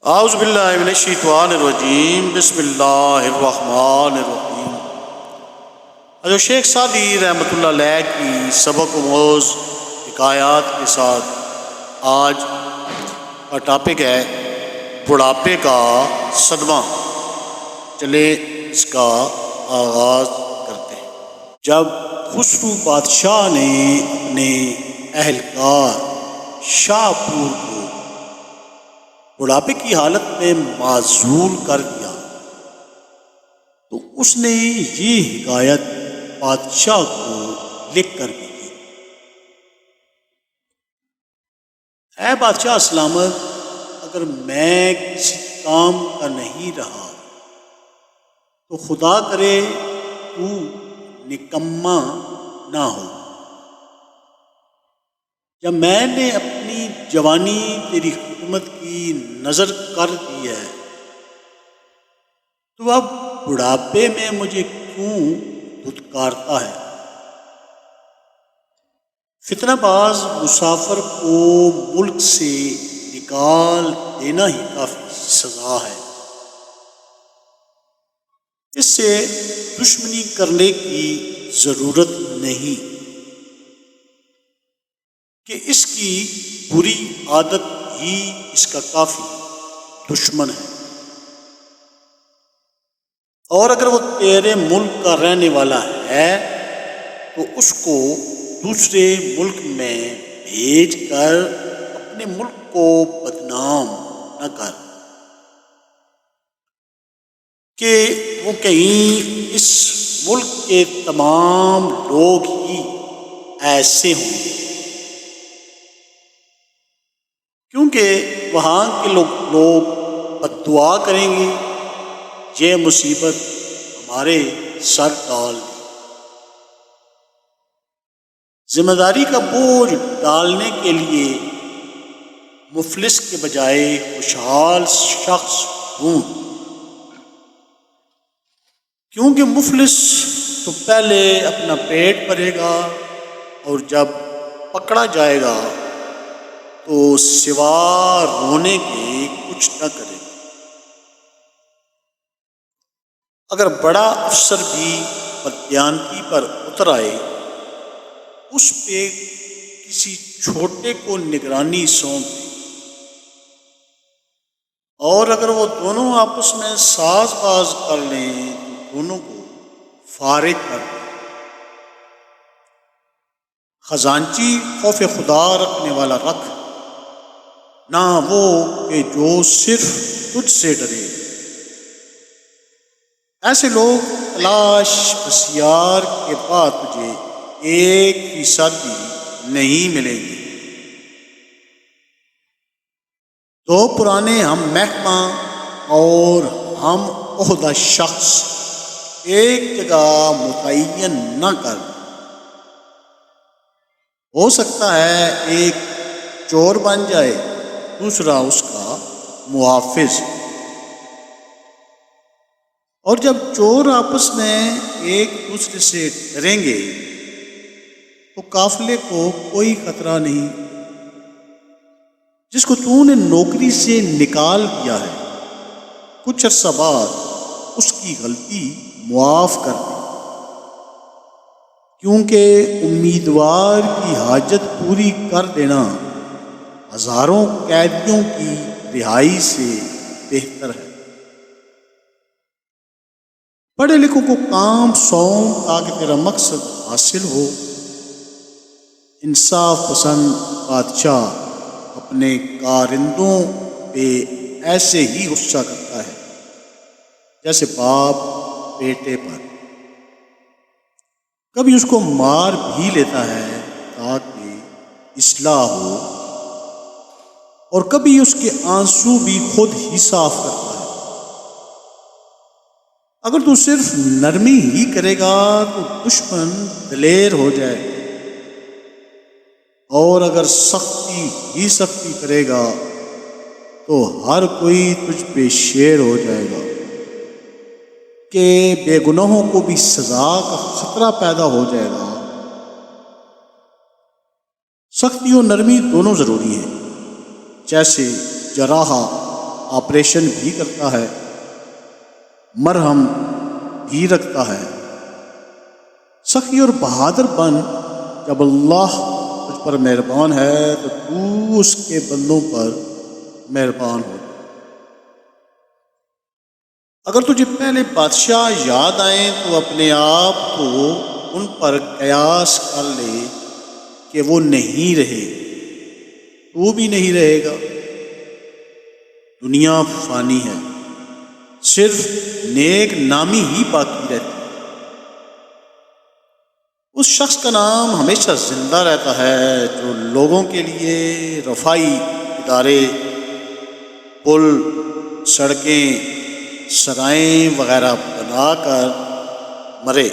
اعوذ باللہ من الشیطان الرجیم، بسم اللہ الرحمن الرحیم۔ حضرت شیخ سعدی رحمۃ اللہ علیہ کی سبق و موز حکایات کے ساتھ آج کا ٹاپک ہے بڑھاپے کا صدمہ۔ چلے اس کا آغاز کرتے ہیں۔ جب خسرو بادشاہ نے اپنے اہلکار شاہ پور کو بڑھاپے کی حالت میں معزول کر دیا تو اس نے یہ حکایت بادشاہ کو لکھ کر دی تھی: اے بادشاہ سلامت، اگر میں کسی کام کا نہیں رہا تو خدا کرے تو نکما نہ ہو۔ جب میں نے اپنی جوانی تیری حکومت کی نظر کر دی ہے تو اب بڑھاپے میں مجھے کیوں دھتکارتا ہے؟ فتنہ باز مسافر کو ملک سے نکال دینا ہی کافی سزا ہے، اس سے دشمنی کرنے کی ضرورت نہیں کہ اس کی بری عادت ہی اس کا کافی دشمن ہے، اور اگر وہ تیرے ملک کا رہنے والا ہے تو اس کو دوسرے ملک میں بھیج کر اپنے ملک کو بدنام نہ کر کہ وہ کہیں اس ملک کے تمام لوگ ہی ایسے ہوں گے، کیونکہ وہاں کے لوگ بد دعا کریں گے، یہ مصیبت ہمارے سر ڈال دی۔ ذمہ داری کا بوجھ ڈالنے کے لیے مفلس کے بجائے خوشحال شخص ڈھونڈ، کیونکہ مفلس تو پہلے اپنا پیٹ بھرے گا اور جب پکڑا جائے گا تو سوا رونے کے کچھ نہ کرے گا۔ اگر بڑا افسر بھی بددیانتی پر اتر آئے، اس پہ کسی چھوٹے کو نگرانی سونپ دے، اور اگر وہ دونوں آپس میں ساز باز کر لیں تو دونوں کو فارغ کر دیں۔ خزانچی خوف خدا رکھنے والا رکھ، نہ وہ کہ جو صرف تجھ سے ڈرے۔ ایسے لوگ تلاش بسیار کے بعد تجھے 1% بھی نہیں ملیں گے۔ دو پرانے ہم محکمہ اور ہم عہدہ شخص ایک جگہ متعین نہ کر، ہو سکتا ہے ایک چور بن جائے، دوسرا اس کا محافظ، اور جب چور آپس میں ایک دوسرے سے ڈریں گے تو قافلے کو کوئی خطرہ نہیں۔ جس کو تو نے نوکری سے نکال دیا ہے، کچھ عرصہ بعد اس کی غلطی معاف کر دے، کیونکہ امیدوار کی حاجت پوری کر دینا ہزاروں قیدیوں کی رہائی سے بہتر ہے۔ پڑھے لکھوں کو کام سونپ تاکہ تیرا مقصد حاصل ہو۔ انصاف پسند بادشاہ اپنے کارندوں پہ ایسے ہی غصہ کرتا ہے جیسے باپ بیٹے پر، کبھی اس کو مار بھی لیتا ہے تاکہ اصلاح ہو، اور کبھی اس کے آنسو بھی خود ہی صاف کرتا ہے۔ اگر تو صرف نرمی ہی کرے گا تو دشمن دلیر ہو جائے گا، اور اگر سختی کرے گا تو ہر کوئی تجھ پہ شیر ہو جائے گا کہ بے گناہوں کو بھی سزا کا خطرہ پیدا ہو جائے گا۔ سختی و نرمی دونوں ضروری ہیں، جیسے جراح آپریشن بھی کرتا ہے، مرہم بھی رکھتا ہے۔ سخی اور بہادر بن، جب اللہ تجھ پر مہربان ہے تو تو اس کے بندوں پر مہربان ہو۔ اگر تجھے پہلے بادشاہ یاد آئیں تو اپنے آپ کو ان پر قیاس کر لے کہ وہ نہیں رہے، تو بھی نہیں رہے گا۔ دنیا فانی ہے، صرف نیک نامی ہی باقی رہتی ہے۔ اس شخص کا نام ہمیشہ زندہ رہتا ہے جو لوگوں کے لیے رفاہی ادارے، پل، سڑکیں، سرائیں وغیرہ بنا کر مرے۔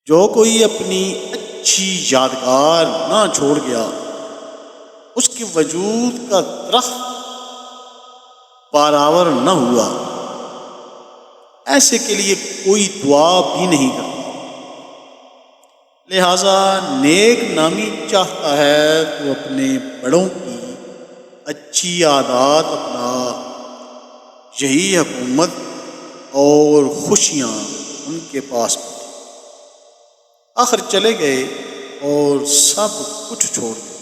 جو کوئی اپنی اچھی یادگار نہ چھوڑ گیا، اس کے وجود کا درخت پاراور نہ ہوا، ایسے کے لیے کوئی دعا بھی نہیں کرتا۔ لہذا نیک نامی چاہتا ہے تو اپنے بڑوں کی اچھی عادات اپنا، یہی حکومت اور خوشیاں ان کے پاس بھی۔ آخر چلے گئے اور سب کچھ چھوڑ گئے۔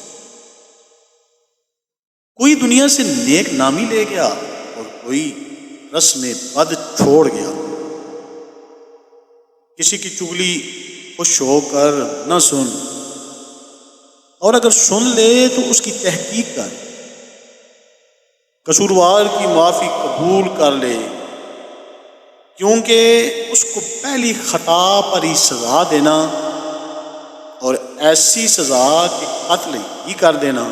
کوئی دنیا سے نیک نامی لے گیا اور کوئی رسم بد چھوڑ گیا۔ کسی کی چغلی خوش ہو کر نہ سن، اور اگر سن لے تو اس کی تحقیق کر۔ قصوروار کی معافی قبول کر لے، کیونکہ اس کو پہلی خطا پر ہی سزا دینا اور ایسی سزا کہ قتل ہی کر دینا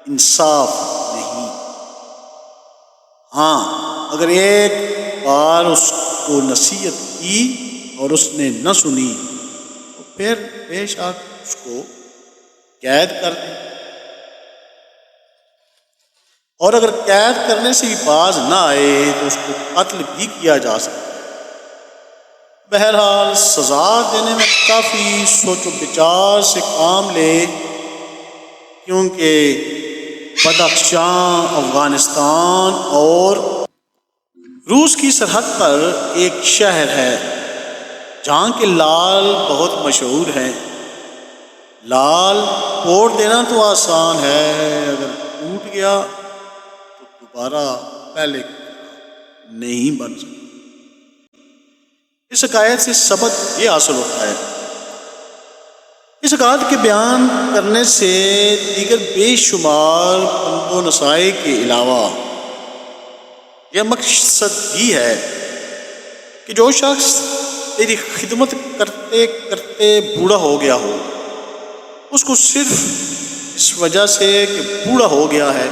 انصاف نہیں۔ ہاں، اگر ایک بار اس کو نصیحت کی اور اس نے نہ سنی تو پھر بے شک اس کو قید کر دیں، اور اگر قید کرنے سے بھی باز نہ آئے تو اس کو قتل بھی کیا جا سکتا ہے۔ بہرحال سزا دینے میں کافی سوچ و بچار سے کام لے، کیونکہ بدخشاں، افغانستان اور روس کی سرحد پر ایک شہر ہے جہاں کے لال بہت مشہور ہیں۔ لال توڑ دینا تو آسان ہے، اگر ٹوٹ گیا تو دوبارہ پہلے کی طرح نہیں بن سکتا۔ اس حکایت سے سبق یہ حاصل ہوتا ہے، اس حکایت کے بیان کرنے سے دیگر بے شمار پند و نصائح کے علاوہ یہ مقصد بھی ہے کہ جو شخص تیری خدمت کرتے کرتے بوڑھا ہو گیا ہو، اس کو صرف اس وجہ سے کہ بوڑھا ہو گیا ہے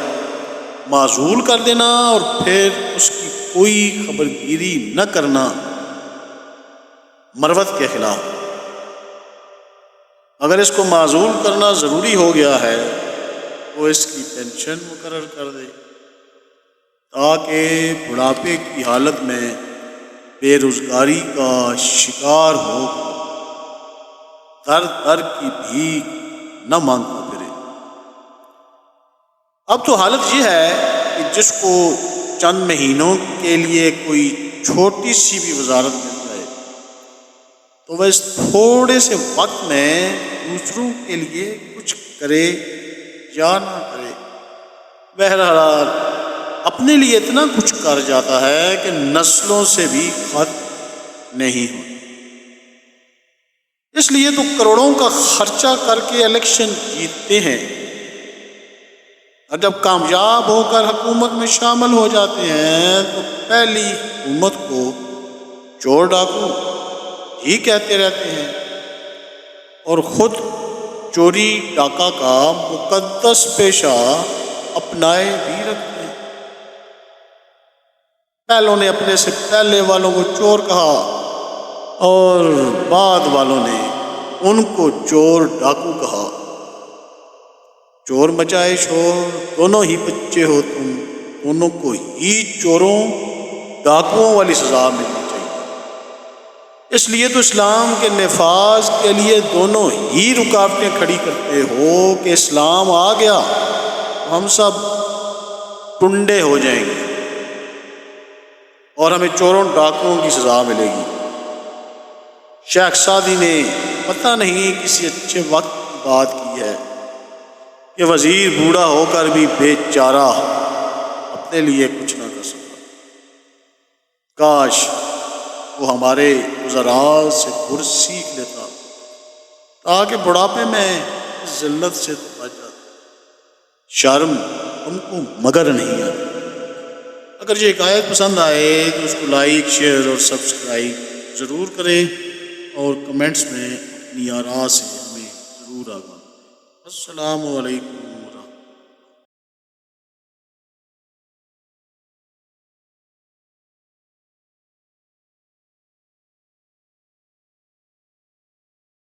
معزول کر دینا اور پھر اس کی کوئی خبرگیری نہ کرنا مروت کے خلاف۔ اگر اس کو معزول کرنا ضروری ہو گیا ہے تو اس کی پینشن مقرر کر دے، تاکہ بڑھاپے کی حالت میں بے روزگاری کا شکار ہو در در کی بھیک نہ مانگتا پھرے۔ اب تو حالت یہ ہے کہ جس کو چند مہینوں کے لیے کوئی چھوٹی سی بھی وزارت مل جائے تو وہ اس تھوڑے سے وقت میں دوسروں کے لیے کچھ کرے یا نہ کرے، بہرحال اپنے لیے اتنا کچھ کر جاتا ہے کہ نسلوں سے بھی ختم نہیں ہوتا۔ اس لیے تو کروڑوں کا خرچہ کر کے الیکشن جیتتے ہیں، اور جب کامیاب ہو کر حکومت میں شامل ہو جاتے ہیں تو پہلی حکومت کو چور ڈاکو ہی کہتے رہتے ہیں، اور خود چوری ڈاکہ کا مقدس پیشہ اپنائے بھی رکھتے ہیں۔ پہلوں نے اپنے سے پہلے والوں کو چور کہا اور بعد والوں نے ان کو چور ڈاکو کہا۔ چور مچائے شور، دونوں ہی بچے ہو تم، دونوں کو ہی چوروں ڈاکوؤں والی سزا ملنی چاہیے۔ اس لیے تو اسلام کے نفاذ کے لیے دونوں ہی رکاوٹیں کھڑی کرتے ہو کہ اسلام آ گیا تو ہم سب ٹنڈے ہو جائیں گے اور ہمیں چوروں ڈاکوؤں کی سزا ملے گی۔ شیخ سعدی نے پتہ نہیں کسی اچھے وقت کی بات کی ہے کہ وزیر بوڑھا ہو کر بھی بے چارہ اپنے لیے کچھ نہ کر سکا۔ کاش وہ ہمارے وزراء سے گر سیکھ لیتا تاکہ بڑھاپے میں اس ذلت سے تو بچ جاتا۔ شرم تم کو مگر نہیں آتی۔ اگر یہ حکایت پسند آئے تو اس کو لائک، شیئر اور سبسکرائب ضرور کریں اور کمنٹس میں اپنی آراء سے ہمیں ضرور آگاہ۔ السلام علیکم۔